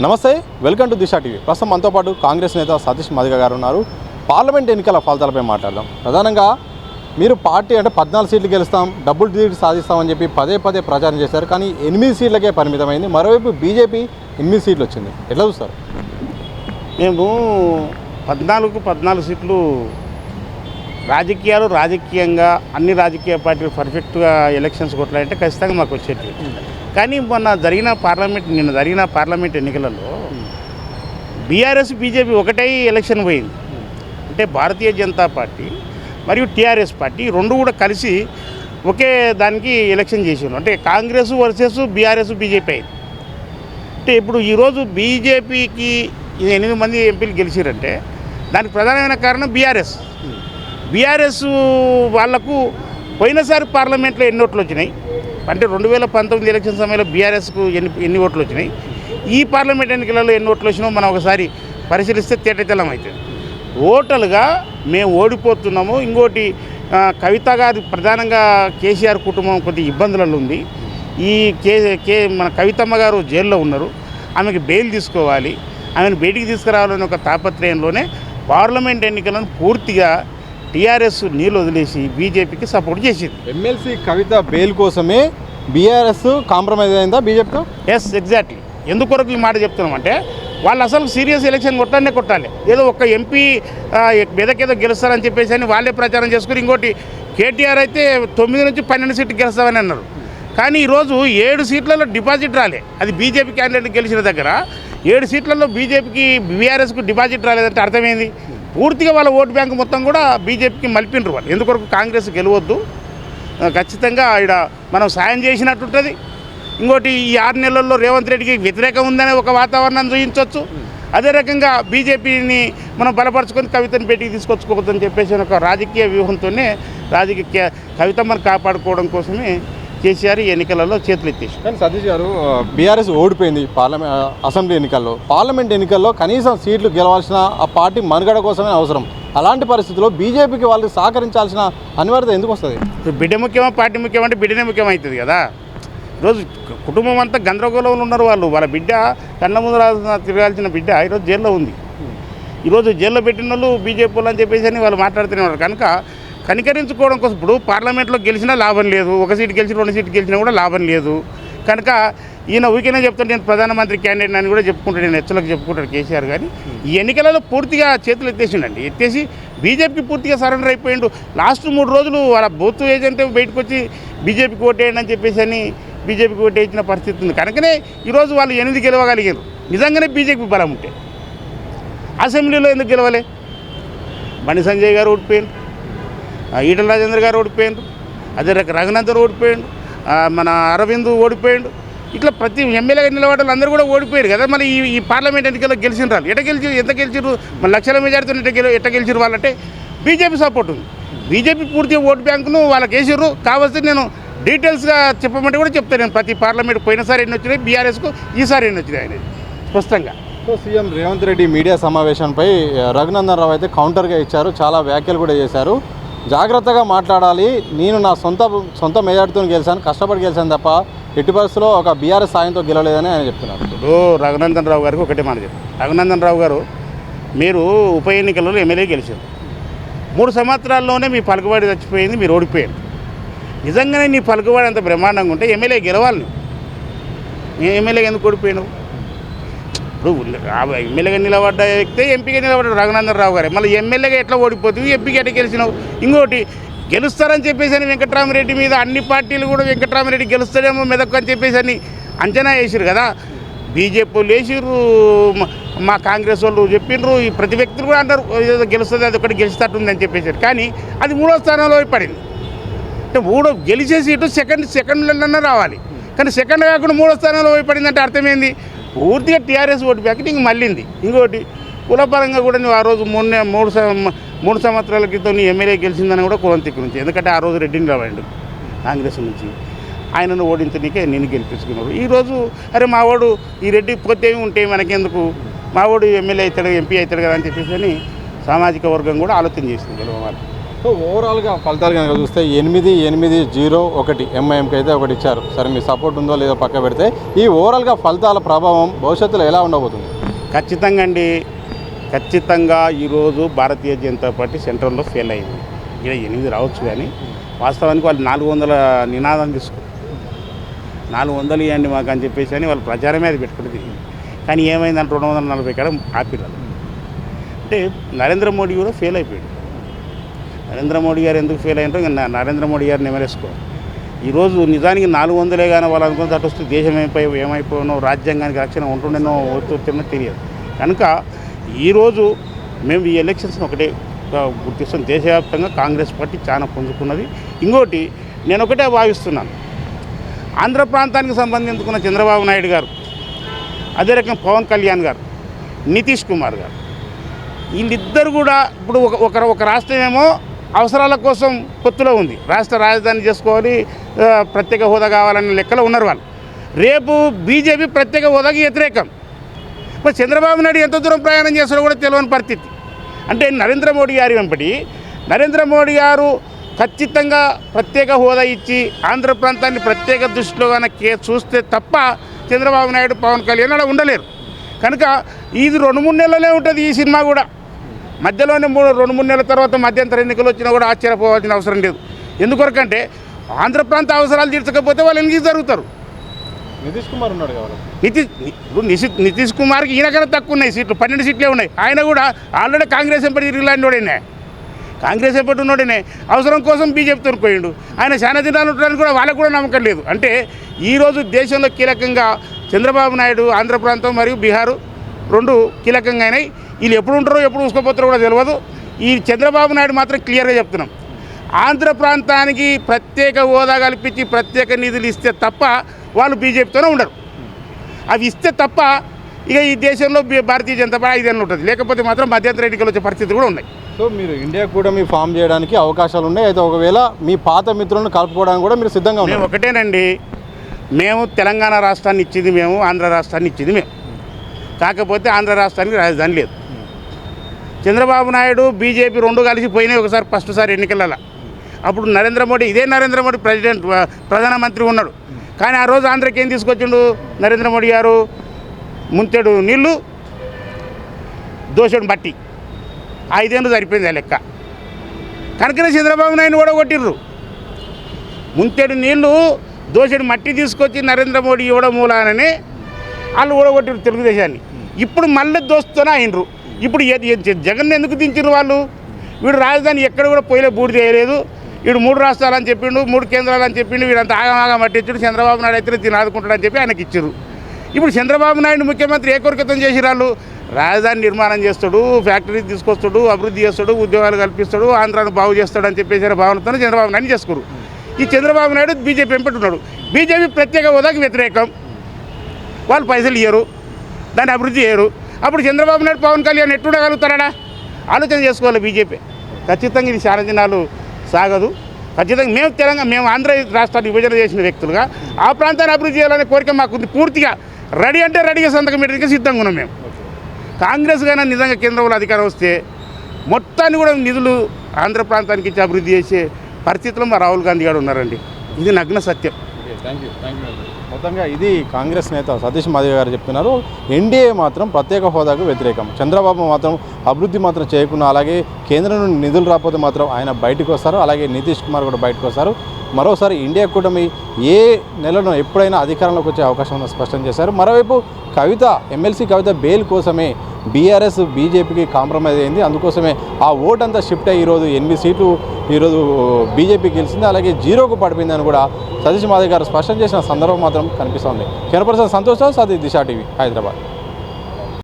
నమస్తే, welcome to Disha TV. ప్రస్తుతం మనతో పాటు కాంగ్రెస్ నేత సతీష్ మదిగ గారు ఉన్నారు. పార్లమెంట్ ఎన్నికల ఫలితాలపై మాట్లాడదాం. ప్రధానంగా మీరు పార్టీ అంటే 14 సీట్లు గెలుస్తాం, డబుల్ డిజిట్ సాధిస్తామని చెప్పి పదే ప్రచారం చేశారు. కానీ 8 సీట్లకే పరిమితమైంది. మరోవైపు బీజేపీ 8 సీట్లు వచ్చింది. ఎట్లా చూస్తారు? మేము 14 సీట్లు రాజకీయంగా అన్ని రాజకీయ పార్టీలు పర్ఫెక్ట్గా ఎలక్షన్స్ కొట్లాడంటే ఖచ్చితంగా మాకు వచ్చేటివి. కానీ నిన్న జరిగిన పార్లమెంట్ ఎన్నికలలో బీఆర్ఎస్ బీజేపీ ఒకటే ఎలక్షన్ పోయింది. అంటే భారతీయ జనతా పార్టీ మరియు టీఆర్ఎస్ పార్టీ రెండు కూడా కలిసి ఒకే దానికి ఎలక్షన్ చేసారు. అంటే కాంగ్రెస్ వర్సెస్ బీఆర్ఎస్ బీజేపీ అయింది. అంటే ఇప్పుడు ఈరోజు బీజేపీకి 8 మంది ఎంపీలు గెలిచారంటే దానికి ప్రధానమైన కారణం బీఆర్ఎస్ వాళ్లకు పోయినసారి పార్లమెంట్లో ఎన్ని ఓట్లు వచ్చినాయి అంటే 2019 ఎలక్షన్ సమయంలో బీఆర్ఎస్కు ఎన్ని ఓట్లు వచ్చినాయి, ఈ పార్లమెంట్ ఎన్నికలలో ఎన్ని ఓట్లు వచ్చినాయో మనం ఒకసారి పరిశీలిస్తే తేటతెల్లం అవుతుంది. ఓటలుగా మేము ఓడిపోతున్నాము. ఇంకోటి కవిత గారి ప్రధానంగా కేసీఆర్ కుటుంబం కొద్ది ఇబ్బందులలో ఉంది. ఈ మన కవితమ్మ గారు జైల్లో ఉన్నారు. ఆమెకి బెయిల్ తీసుకోవాలి, ఆమెను బయటికి తీసుకురావాలని ఒక తాపత్రయంలోనే పార్లమెంట్ ఎన్నికలను పూర్తిగా టీఆర్ఎస్ నీళ్ళు వదిలేసి బీజేపీకి సపోర్ట్ చేసింది. ఎమ్మెల్సీ కవిత బెయిల్ కోసమే బీఆర్ఎస్ కాంప్రమైజ్ అయిందా బీజేపీతో? Yes, exactly. ఎందుకొరకు ఈ మాట చెప్తున్నామంటే వాళ్ళు అసలు సీరియస్ ఎలక్షన్ కొట్టాలి. ఏదో ఒక ఎంపీ మెదకేదో గెలుస్తారని చెప్పేసి అని వాళ్ళే ప్రచారం చేసుకుని, ఇంకోటి కేటీఆర్ అయితే 9 నుంచి 12 సీట్లు గెలుస్తామని అన్నారు. కానీ ఈరోజు 7 సీట్లలో డిపాజిట్ రాలే. అది బీజేపీ క్యాండిడేట్ గెలిచిన దగ్గర 7 సీట్లలో బీఆర్ఎస్కు డిపాజిట్ రాలేదంటే అర్థమైంది. పూర్తిగా వాళ్ళ ఓటు బ్యాంకు మొత్తం కూడా బీజేపీకి మలిపినరు వాళ్ళు. ఎందుకొరకు కాంగ్రెస్ గెలవద్దు, ఖచ్చితంగా ఇక్కడ మనం సాయం చేసినట్టుంటుంది. ఇంకోటి ఈ 6 నెలల్లో రేవంత్ రెడ్డికి వ్యతిరేకం ఉందనే ఒక వాతావరణాన్ని చూపించవచ్చు. అదే రకంగా బీజేపీని మనం బలపరుచుకొని కవితను బయటికి తీసుకొచ్చుకోవద్దని చెప్పేసి ఒక రాజకీయ వ్యూహంతోనే కవితమ్మను కాపాడుకోవడం కోసమే కేసీఆర్ ఎన్నికలలో చేతులు ఎత్తేసి. కానీ సతీష్ గారు, బీఆర్ఎస్ ఓడిపోయింది అసెంబ్లీ ఎన్నికల్లో. పార్లమెంట్ ఎన్నికల్లో కనీసం సీట్లు గెలవాల్సిన ఆ పార్టీ మనుగడ కోసమే అవసరం. అలాంటి పరిస్థితుల్లో బీజేపీకి వాళ్ళు సహకరించాల్సిన అనివార్యత ఎందుకు వస్తుంది? బిడ్డ ముఖ్యమా పార్టీ ముఖ్యమంటే బిడ్డనే ముఖ్యమవుతుంది కదా. ఈరోజు కుటుంబం అంతా గందరగోళంలో ఉన్నారు. వాళ్ళ బిడ్డ కళ్ళ ముందు తిరగాల్సిన బిడ్డ ఈరోజు జైల్లో ఉంది. ఈరోజు జైల్లో పెట్టిన వాళ్ళు బీజేపీ వాళ్ళు అని చెప్పేసి అని వాళ్ళు మాట్లాడుతూనే ఉన్నారు. కనుక కనికరించుకోవడం కోసం ఇప్పుడు పార్లమెంట్లో గెలిచినా లాభం లేదు, 1 సీటు గెలిచి 2 సీట్లు గెలిచినా కూడా లాభం లేదు. కనుక ఈయన ఊరికనే చెప్తాను, నేను ప్రధానమంత్రి క్యాండిడేట్ అని కూడా చెప్పుకుంటాను, నేను హెచ్చలకు చెప్పుకుంటాను కేసీఆర్. కానీ ఈ ఎన్నికలలో పూర్తిగా చేతులు ఎత్తేసి బీజేపీకి పూర్తిగా సరెండర్ అయిపోయిండు. లాస్ట్ 3 రోజులు వాళ్ళ బూత్ ఏజెంట్ బయటకు వచ్చి బీజేపీకి ఓటేయండి అని చెప్పేసి అని బీజేపీకి ఓటేయించిన పరిస్థితి ఉంది. కనుకనే ఈరోజు వాళ్ళు 8 గెలవగలిగారు. నిజంగానే బీజేపీ బలం ఉంటే అసెంబ్లీలో ఎందుకు గెలవలే? బండి సంజయ్ గారు ఓడిపోయారు, ఈటల రాజేంద్ర గారు ఓడిపోయారు, అదే రఘునందన్ ఓడిపోయాడు, మన అరవింద్ ఓడిపోయాడు. ఇట్లా ప్రతి ఎమ్మెల్యేగా నిలబడ్డారు అందరూ కూడా ఓడిపోయారు కదా. మళ్ళీ ఈ పార్లమెంట్ ఎన్నికల్లో గెలిచిన వాళ్ళు ఎంత గెలిచారు? మన లక్షల మెజార్టీతో ఎట్ట గెలిచారు వాళ్ళంటే బీజేపీ సపోర్ట్ ఉంది. బీజేపీ పూర్తిగా ఓటు బ్యాంకును వాళ్ళకి వేసారు. కావాల్సి నేను డీటెయిల్స్గా చెప్పమంటే కూడా చెప్తాను. నేను ప్రతి పార్లమెంట్ పోయినసారి ఎన్ని వచ్చినాయి బీఆర్ఎస్కు, ఈసారి ఎన్ని వచ్చినాయి అనేది స్పష్టంగా. సీఎం రేవంత్ రెడ్డి మీడియా సమావేశంపై రఘునందన్ రావు అయితే కౌంటర్గా ఇచ్చారు. చాలా వ్యాఖ్యలు కూడా చేశారు. జాగ్రత్తగా మాట్లాడాలి, నేను నా సొంత మెజార్టీతో గెలిచాను, కష్టపడి గెలిచాను తప్ప ఎట్టి పరిస్థితుల్లో ఒక బీఆర్ఎస్ సాయంతో గెలవలేదని ఆయన చెప్తున్నారు. ఇప్పుడు రఘునందన్ రావు గారికి ఒకటే మాట చెప్పారు. రఘునందన్ రావు గారు, మీరు ఉప ఎన్నికలలో ఎమ్మెల్యే గెలిచారు, 3 సంవత్సరాల్లోనే మీ పలుకుబడి చచ్చిపోయింది, మీరు ఓడిపోయారు. నిజంగానే నీ పలుకుబడి అంత బ్రహ్మాండంగా ఉంటే ఎమ్మెల్యే గెలవాలి. నేను ఎమ్మెల్యేగా ఎందుకు ఓడిపోయాను? ఇప్పుడు ఎమ్మెల్యేగా నిలబడ్డ వ్యక్తే ఎంపీగా నిలబడ్డాడు రఘునందన్ రావు గారు. మళ్ళీ ఎమ్మెల్యేగా ఎట్లా ఓడిపోతుంది, ఎంపీగా ఎట్లా గెలిచినావు? ఇంకోటి గెలుస్తారని చెప్పేసి అని వెంకటరామరెడ్డి మీద అన్ని పార్టీలు కూడా వెంకటరామరెడ్డి గెలుస్తాడేమో మెదక్ అని చెప్పేసి అని అంచనా వేసారు కదా. బీజేపీ వాళ్ళు వేసిర్రు, మా కాంగ్రెస్ వాళ్ళు చెప్పిండ్రు, ఈ ప్రతి వ్యక్తులు కూడా అంటారు ఏదో గెలుస్తుంది, అది ఒకటి గెలుస్తట్టుంది అని చెప్పేసారు. కానీ అది 3వ స్థానంలో పడింది. అంటే గెలిచే సీటు సెకండ్లన్నా రావాలి, కానీ సెకండ్ కాకుండా 3వ స్థానంలో పడింది అంటే అర్థమైంది. పూర్తిగా టీఆర్ఎస్ ఓటు బ్యాక్ ఇంక మళ్ళీంది. ఇంకోటి కులపరంగా కూడా నువ్వు ఆ రోజు 3 సంవత్సరాల క్రితం నీ ఎమ్మెల్యే గెలిచిందని కూడా కులం తిక్కు నుంచి, ఎందుకంటే ఆ రోజు రెడ్డిని రావాడు కాంగ్రెస్ నుంచి, ఆయనను ఓడించడానికే నేను గెలిపించుకున్నారు. ఈరోజు అరే మా వాడు ఈ రెడ్డి పోతే ఉంటే మనకెందుకు, మా వాడు ఎమ్మెల్యే అవుతాడు ఎంపీ అవుతాడు కదా అని చెప్పేసి అని సామాజిక వర్గం కూడా ఆలోచన చేస్తుంది గెలవాలి. సో ఓవరాల్గా ఫలితాలు కనుక చూస్తే 8-8-0-1 ఎంఐఎంకి అయితే ఒకటి ఇచ్చారు. సరే మీ సపోర్ట్ ఉందో లేదో పక్క పెడితే ఈ ఓవరాల్గా ఫలితాల ప్రభావం భవిష్యత్తులో ఎలా ఉండబోతుంది? ఖచ్చితంగా అండి, ఖచ్చితంగా ఈరోజు భారతీయ జనతా పార్టీ సెంట్రల్లో ఫెయిల్ అయింది. ఇక్కడ 8 రావచ్చు, కానీ వాస్తవానికి వాళ్ళు 400 నినాదం తీసుకున్నారు. 400 ఇవ్వండి మాకు అని చెప్పేసి అని వాళ్ళు ప్రచారమే అది పెట్టుకుంటుంది. కానీ ఏమైందంటే 240 కాడ ఆపిరాలు. అంటే నరేంద్ర మోడీ కూడా ఫెయిల్ అయిపోయాడు. నరేంద్ర మోడీ గారు ఎందుకు ఫెయిల్ అయ్యారో నరేంద్ర మోడీ గారిని ఎమరేసుకోవాలి. ఈరోజు నిజానికి 400 కానీ వాళ్ళు అనుకున్న అటు వస్తే దేశం ఏమైపోయినో రాజ్యాంగానికి రక్షణ ఉంటుండేనో వస్తుందో తెలియదు. కనుక ఈరోజు మేము ఈ ఎలక్షన్స్ని ఒకటే గుర్తిస్తాం, దేశవ్యాప్తంగా కాంగ్రెస్ పార్టీ చాలా పుంజుకున్నది. ఇంకోటి నేను ఒకటే భావిస్తున్నాను, ఆంధ్ర ప్రాంతానికి సంబంధించుకున్న చంద్రబాబు నాయుడు గారు, అదే రకంగా పవన్ కళ్యాణ్ గారు, నితీష్ కుమార్ గారు, వీళ్ళిద్దరు కూడా ఇప్పుడు ఒక రాష్ట్రం ఏమో అవసరాల కోసం పొత్తులో ఉంది, రాష్ట్ర రాజధాని చేసుకోవాలి, ప్రత్యేక హోదా కావాలనే లెక్కలో ఉన్నారు వాళ్ళు. రేపు బీజేపీ ప్రత్యేక హోదాకి వ్యతిరేకం. మరి చంద్రబాబు నాయుడు ఎంత దూరం ప్రయాణం చేస్తాడో కూడా తెలియని పరిస్థితి. అంటే నరేంద్ర మోడీ గారి వెంబడి నరేంద్ర మోడీ గారు ఖచ్చితంగా ప్రత్యేక హోదా ఇచ్చి ఆంధ్ర ప్రాంతాన్ని ప్రత్యేక దృష్టిలో కనుక చూస్తే తప్ప చంద్రబాబు నాయుడు పవన్ కళ్యాణ్ అలా ఉండలేరు. కనుక ఇది 2-3 నెలలే ఉంటుంది ఈ సినిమా కూడా. మధ్యలోనే 2-3 నెలల తర్వాత మధ్యంతర ఎన్నికలు వచ్చినా కూడా ఆశ్చర్యపోవాల్సిన అవసరం లేదు. ఎందుకొరకంటే ఆంధ్ర ప్రాంత అవసరాలు తీర్చకపోతే వాళ్ళు ఎందుకు జరుగుతారు. నితీష్ కుమార్ ఉన్నాడు కావాలి. నితీష్ కుమార్కి ఈయనకన్నా తక్కువ ఉన్నాయి సీట్లు, 12 సీట్లే ఉన్నాయి. ఆయన కూడా ఆల్రెడీ కాంగ్రెస్ ఎంపటి తిరిగిలాంటివాడైనా, కాంగ్రెస్ ఎంపటి ఉన్నోడనే అవసరం కోసం బీజేపీతో పోయిండు. ఆయన చాలా దినాలు ఉండడానికి కూడా వాళ్ళకు కూడా నమ్మకం లేదు. అంటే ఈరోజు దేశంలో కీలకంగా చంద్రబాబు నాయుడు ఆంధ్ర ప్రాంతం మరియు బీహారు 2 కీలకంగా అయినాయి. వీళ్ళు ఎప్పుడు ఉంటారో ఎప్పుడు చూసుకోపోతారో కూడా తెలియదు. ఈ చంద్రబాబు నాయుడు మాత్రం క్లియర్గా చెప్తున్నాం, ఆంధ్ర ప్రాంతానికి ప్రత్యేక హోదా కల్పించి ప్రత్యేక నిధులు ఇస్తే తప్ప వాళ్ళు బీజేపీతోనే ఉండరు. అవి ఇస్తే తప్ప ఇక ఈ దేశంలో భారతీయ జనతా పార్టీ 5 ఏళ్ళు ఉంటుంది, లేకపోతే మాత్రం మధ్యంతర ఎన్నికలు వచ్చే పరిస్థితులు కూడా ఉన్నాయి. సో మీరు ఇండియా కూడా మీ ఫామ్ చేయడానికి అవకాశాలు ఉన్నాయి. అయితే ఒకవేళ మీ పాత మిత్రులను కలుపుకోవడానికి కూడా మీరు సిద్ధంగా ఉన్నారు? మేము ఒకటేనండి, మేము తెలంగాణ రాష్ట్రాన్ని ఇచ్చింది మేము, ఆంధ్ర రాష్ట్రాన్ని ఇచ్చింది మేము. కాకపోతే ఆంధ్ర రాష్ట్రానికి రాజధాని లేదు. చంద్రబాబు నాయుడు బీజేపీ 2 కలిసి పోయినాయి ఒకసారి, ఫస్ట్ సారి ఎన్నికలలో. అప్పుడు నరేంద్ర మోడీ, ఇదే నరేంద్ర మోడీ ప్రధానమంత్రి ఉన్నాడు. కానీ ఆ రోజు ఆంధ్రకి ఏం తీసుకొచ్చిండు నరేంద్ర మోడీ గారు? ముంతెడు నీళ్ళు, దోషుడు బట్టి. 5 ఏళ్ళు సరిపోయింది ఆ లెక్క. కనుకనే చంద్రబాబు నాయుడు కూడా కొట్టిర్రు. ముంతెడు నీళ్ళు, దోషుడు మట్టి తీసుకొచ్చి నరేంద్ర మోడీ ఇవ్వడం మూలానని వాళ్ళు ఓడగొట్టిరు తెలుగుదేశాన్ని. ఇప్పుడు మళ్ళీ దోస్తూనే అయినరు. ఇప్పుడు జగన్ ఎందుకు దించారు వాళ్ళు? వీడు రాజధాని ఎక్కడ కూడా పోయిలే, బూడి చేయలేదు. వీడు 3 రాష్ట్రాలు అని చెప్పిండు, 3 కేంద్రాలు అని చెప్పిండు. వీడంతా ఆగమాగా మట్టించాడు. చంద్రబాబు నాయుడు అయితే దీన్ని ఆదుకుంటాడని చెప్పి ఆయనకి ఇచ్చారు. ఇప్పుడు చంద్రబాబు నాయుడు ముఖ్యమంత్రి ఏ కోరికతం చేసి వాళ్ళు రాజధాని నిర్మాణం చేస్తాడు, ఫ్యాక్టరీ తీసుకొస్తాడు, అభివృద్ధి చేస్తాడు, ఉద్యోగాలు కల్పిస్తాడు, ఆంధ్రాను బాగు చేస్తాడు అని చెప్పేసి భావనతో చంద్రబాబు నాయుడు చేసుకోరు. ఈ చంద్రబాబు నాయుడు బీజేపీ ఎంపెట్టున్నాడు. బీజేపీ ప్రత్యేక హోదాకి వ్యతిరేకం, వాళ్ళు పైసలు ఇయ్యరు, దాన్ని అభివృద్ధి చేయరు. అప్పుడు చంద్రబాబు నాయుడు పవన్ కళ్యాణ్ ఎట్టుండగలుగుతాడా? ఆలోచన చేసుకోవాలి బీజేపీ. ఖచ్చితంగా ఇది చాలా దినాలు సాగదు. ఖచ్చితంగా మేము ఆంధ్ర రాష్ట్రాన్ని విభజన చేసిన వ్యక్తులుగా ఆ ప్రాంతాన్ని అభివృద్ధి చేయాలనే కోరిక మాకుంది. పూర్తిగా రెడీ అంటే రెడీగా సంతకం పెట్టడానికి సిద్ధంగా ఉన్నాం మేము. కాంగ్రెస్ కానీ నిజంగా కేంద్రంలో అధికారం వస్తే మొత్తాన్ని కూడా నిధులు ఆంధ్ర ప్రాంతానికి ఇచ్చి అభివృద్ధి చేసే పరిస్థితుల్లో మా రాహుల్ గాంధీ గారు ఉన్నారండి. ఇది నగ్న సత్యం. Thank you. మొత్తంగా ఇది కాంగ్రెస్ నేత సతీష్ మాదిగ గారు చెప్తున్నారు. ఎన్డీఏ మాత్రం ప్రత్యేక హోదాకు వ్యతిరేకం, చంద్రబాబు మాత్రం అభివృద్ధి మాత్రం చేయకుండా, అలాగే కేంద్రం నుండి నిధులు రాకపోతే మాత్రం ఆయన బయటకు వస్తారు, అలాగే నితీష్ కుమార్ కూడా బయటకు వస్తారు. మరోసారి ఇండియా కూటమి ఏ నెలలో ఎప్పుడైనా అధికారంలోకి వచ్చే అవకాశం ఉందని స్పష్టం చేశారు. మరోవైపు కవిత, ఎమ్మెల్సీ కవిత బెయిల్ కోసమే బీఆర్ఎస్ బీజేపీకి కాంప్రమైజ్ అయింది. అందుకోసమే ఆ ఓట్ అంతా షిఫ్ట్ అయ్యి ఈరోజు 8 సీట్లు ఈరోజు బీజేపీ గెలిచింది, అలాగే 0కు పడిపోయిందని కూడా సతీష్ మాదిగ గారు స్పష్టం చేసిన సందర్భం మాత్రం కనిపిస్తోంది. కెమెరా పర్సన్ సంతోష్ రావు, దిశా టీవీ, హైదరాబాద్.